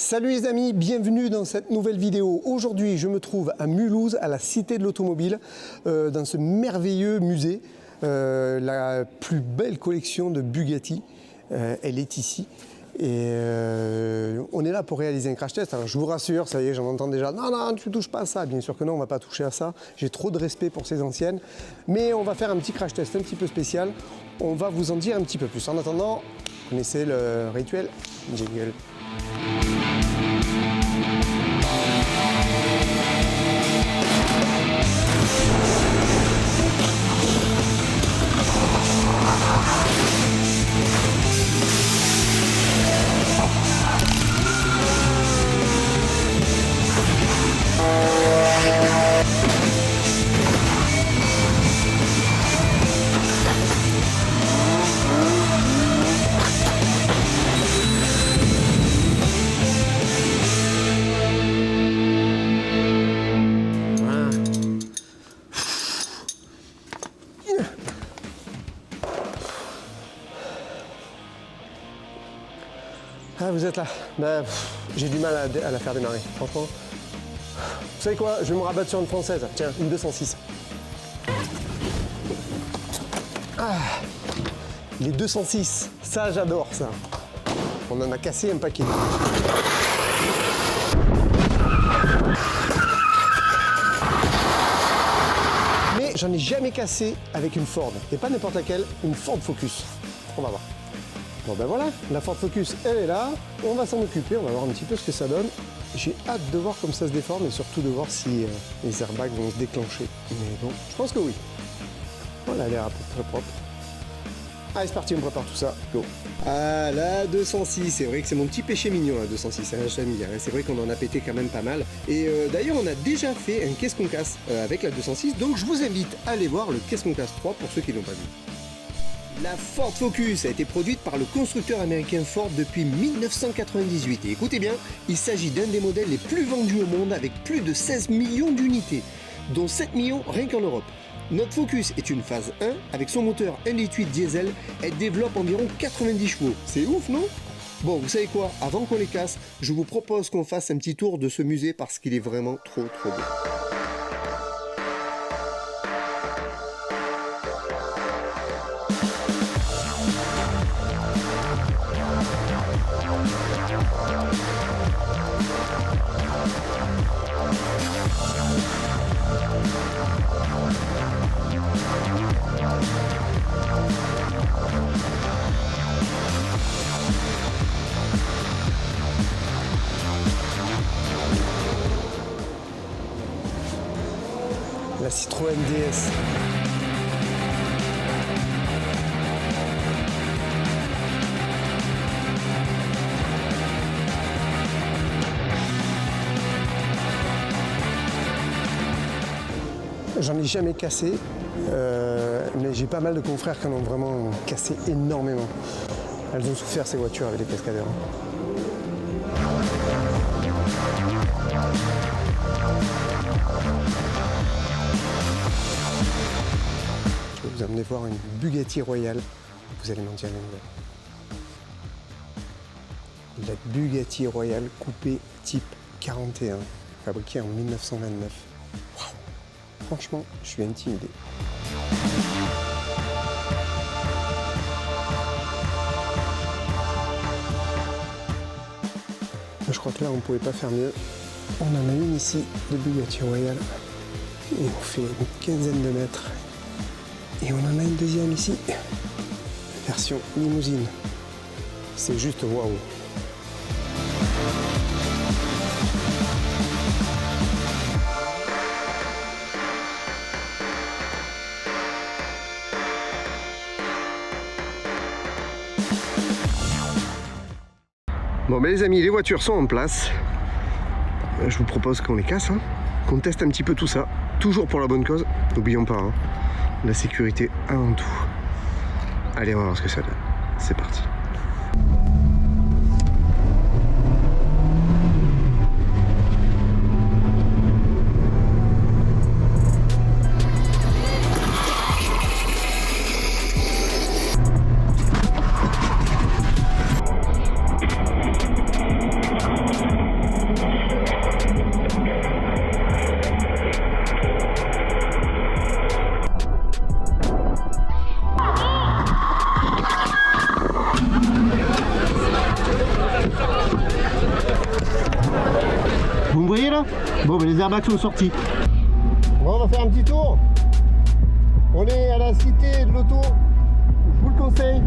Salut les amis, bienvenue dans cette nouvelle vidéo. Aujourd'hui, je me trouve à Mulhouse, à la Cité de l'Automobile, dans ce merveilleux musée. La plus belle collection de Bugatti, elle est ici. Et on est là pour réaliser un crash test. Alors, je vous rassure, ça y est, j'en entends déjà. Non, non, tu touches pas à ça. Bien sûr que non, on va pas toucher à ça. J'ai trop de respect pour ces anciennes. Mais on va faire un petit crash test un petit peu spécial. On va vous en dire un petit peu plus. En attendant, vous connaissez le rituel. Jingle. Ah, vous êtes là. Ben, j'ai du mal à la faire démarrer, franchement. Vous savez quoi? Je vais me rabattre sur une française. Tiens, une 206. Ah, les 206, ça j'adore ça. On en a cassé un paquet. Mais j'en ai jamais cassé avec une Ford. Et pas n'importe laquelle, une Ford Focus. On va voir. Bon ben voilà, la Ford Focus, elle est là, on va s'en occuper, on va voir un petit peu ce que ça donne. J'ai hâte de voir comme ça se déforme et surtout de voir si les airbags vont se déclencher. Mais bon, je pense que oui. Voilà, elle a l'air très propre. Allez, c'est parti, on prépare tout ça. Go. Ah, la 206, c'est vrai que c'est mon petit péché mignon, la 206, c'est vrai qu'on en a pété quand même pas mal. Et d'ailleurs, on a déjà fait un qu'est-ce qu'on casse avec la 206, donc je vous invite à aller voir le qu'est-ce qu'on casse 3 pour ceux qui ne l'ont pas vu. La Ford Focus a été produite par le constructeur américain Ford depuis 1998. Et écoutez bien, il s'agit d'un des modèles les plus vendus au monde avec plus de 16 millions d'unités, dont 7 millions rien qu'en Europe. Notre Focus est une phase 1, avec son moteur 1,8 litre diesel, elle développe environ 90 chevaux. C'est ouf, non? Bon, vous savez quoi? Avant qu'on les casse, je vous propose qu'on fasse un petit tour de ce musée parce qu'il est vraiment trop beau. La Citroën DS. J'en ai jamais cassé, mais j'ai pas mal de confrères qui en ont vraiment cassé énormément. Elles ont souffert ces voitures avec les cascadeurs. Je vais vous amener voir une Bugatti Royale. Vous allez m'en dire les nouvelles. La Bugatti Royale coupée type 41, fabriquée en 1929. Waouh! Franchement, je suis intimidé. Je crois que là, on ne pouvait pas faire mieux. On en a une ici de Bugatti Royale. Et on fait une quinzaine de mètres. Et on en a une deuxième ici. Version limousine. C'est juste waouh. Bon ben les amis, les voitures sont en place. Je vous propose qu'on les casse, hein, qu'on teste un petit peu tout ça. Toujours pour la bonne cause. N'oublions pas, hein, la sécurité avant tout. Allez, on va voir ce que ça donne. C'est parti. Vous me voyez là? Bon, ben, les airbags sont sortis. Bon, on va faire un petit tour. On est à la cité de l'auto. Je vous le conseille.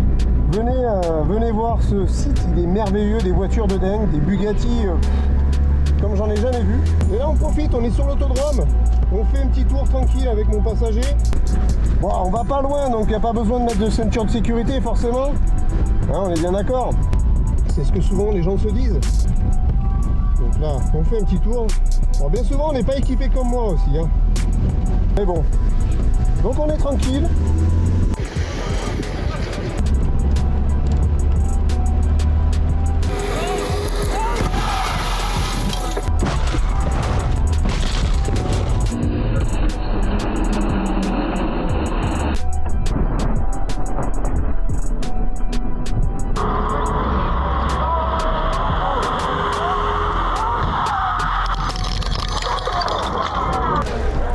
Venez voir ce site, il est merveilleux, des voitures de dingue, des Bugatti comme j'en ai jamais vu. Et là on profite, on est sur l'autodrome, on fait un petit tour tranquille avec mon passager. Bon, on va pas loin, donc il n'y a pas besoin de mettre de ceinture de sécurité forcément. Hein, on est bien d'accord. C'est ce que souvent les gens se disent. Donc là, on fait un petit tour. Alors bien souvent on n'est pas équipé comme moi aussi. Hein. Mais bon. Donc on est tranquille.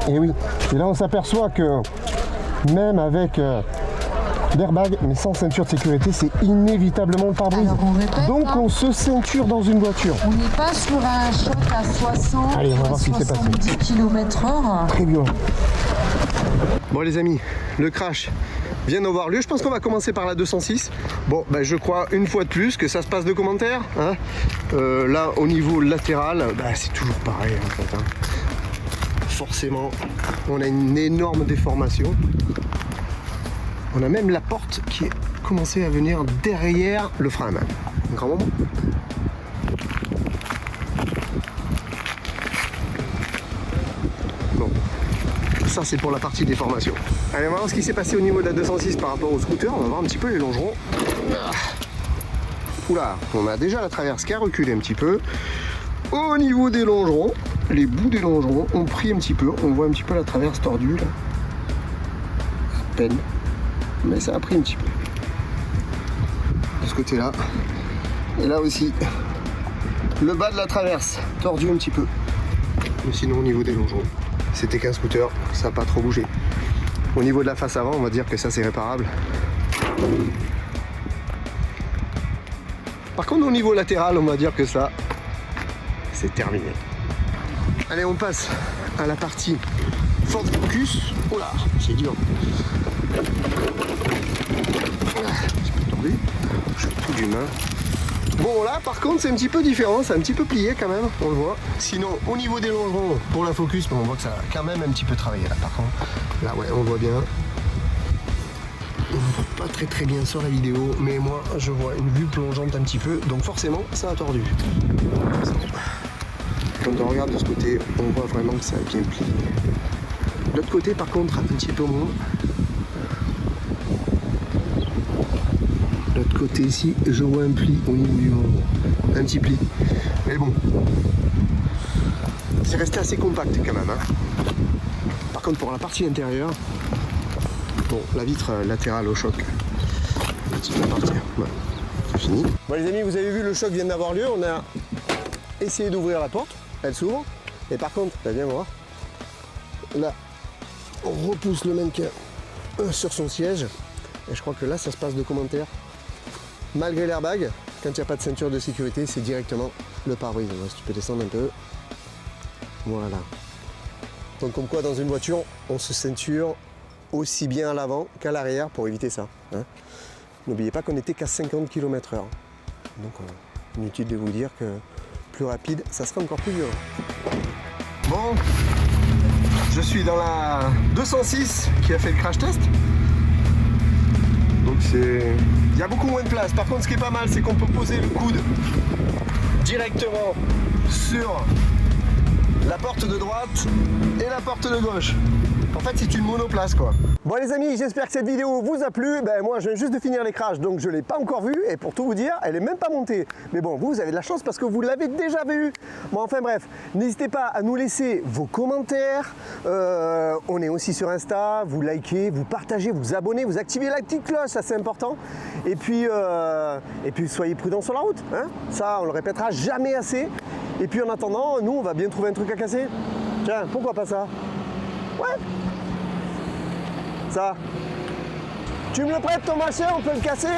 Et oui, et là on s'aperçoit que même avec l'airbag, mais sans ceinture de sécurité, c'est inévitablement le pare-brise. Donc on se ceinture dans une voiture. On n'est pas sur un choc à 60 Allez, on va ou à voir ce qui s'est passé. 70 km/h. Très bien. Bon les amis, le crash vient d'avoir lieu. Je pense qu'on va commencer par la 206. Bon, ben, je crois une fois de plus que ça se passe de commentaires. Hein. Là, au niveau latéral, ben, c'est toujours pareil en fait. Hein. Forcément, on a une énorme déformation. On a même la porte qui est commencé à venir derrière le frein à main. Un grand moment. Bon, ça c'est pour la partie déformation. Allez, on va voir ce qui s'est passé au niveau de la 206 par rapport au scooter. On va voir un petit peu les longerons. Oula, on a déjà la traverse qui a reculé un petit peu. Au niveau des longerons, les bouts des longerons ont pris un petit peu. On voit un petit peu la traverse tordue là. À peine. Mais ça a pris un petit peu. De ce côté-là. Et là aussi, le bas de la traverse tordu un petit peu. Mais sinon, au niveau des longerons, c'était qu'un scooter, ça n'a pas trop bougé. Au niveau de la face avant, on va dire que ça c'est réparable. Par contre, au niveau latéral, on va dire que ça, c'est terminé. Allez, on passe à la partie Ford Focus. Oh là, c'est dur. Je suis tout d'humain. Bon là par contre c'est un petit peu différent, c'est un petit peu plié quand même, on le voit. Sinon au niveau des longerons pour la Focus, on voit que ça a quand même un petit peu travaillé là par contre. Là ouais on voit bien. On voit pas très bien sur la vidéo, mais moi je vois une vue plongeante un petit peu, donc forcément ça a tordu. Quand on regarde de ce côté, on voit vraiment que ça a bien plié. De l'autre côté par contre un petit peu moins. De l'autre côté ici, je vois un pli au niveau du longeron. Un petit pli. Mais bon, c'est resté assez compact quand même. Hein. Par contre pour la partie intérieure, bon, la vitre latérale au choc, un petit peu partir. Voilà, c'est fini. Bon les amis, vous avez vu, le choc vient d'avoir lieu. On a essayé d'ouvrir la porte, elle s'ouvre. Et par contre, viens voir, là, on repousse le mannequin sur son siège. Et je crois que là, ça se passe de commentaires. Malgré l'airbag, quand il n'y a pas de ceinture de sécurité, c'est directement le pare-brise. Si tu peux descendre un peu. Voilà. Donc comme quoi dans une voiture, on se ceinture aussi bien à l'avant qu'à l'arrière pour éviter ça. Hein. N'oubliez pas qu'on n'était qu'à 50 km/h. Donc inutile de vous dire que plus rapide, ça sera encore plus violent. Bon, je suis dans la 206 qui a fait le crash test. Donc il y a beaucoup moins de place. Par contre, ce qui est pas mal, c'est qu'on peut poser le coude directement sur la porte de droite et la porte de gauche. En fait, c'est une monoplace quoi. Bon les amis, j'espère que cette vidéo vous a plu. Ben, moi, je viens juste de finir les crashs, donc je ne l'ai pas encore vue. Et pour tout vous dire, elle n'est même pas montée. Mais bon, vous avez de la chance parce que vous l'avez déjà vue. Bon, enfin bref, n'hésitez pas à nous laisser vos commentaires. On est aussi sur Insta. Vous likez, vous partagez, vous abonnez, vous activez la petite cloche, ça c'est important. Et puis soyez prudents sur la route. Hein, ça, on le répétera jamais assez. Et puis en attendant, nous, on va bien trouver un truc à casser. Tiens, pourquoi pas ça? Ouais. Ça. Tu me le prêtes ton machin, on peut le casser?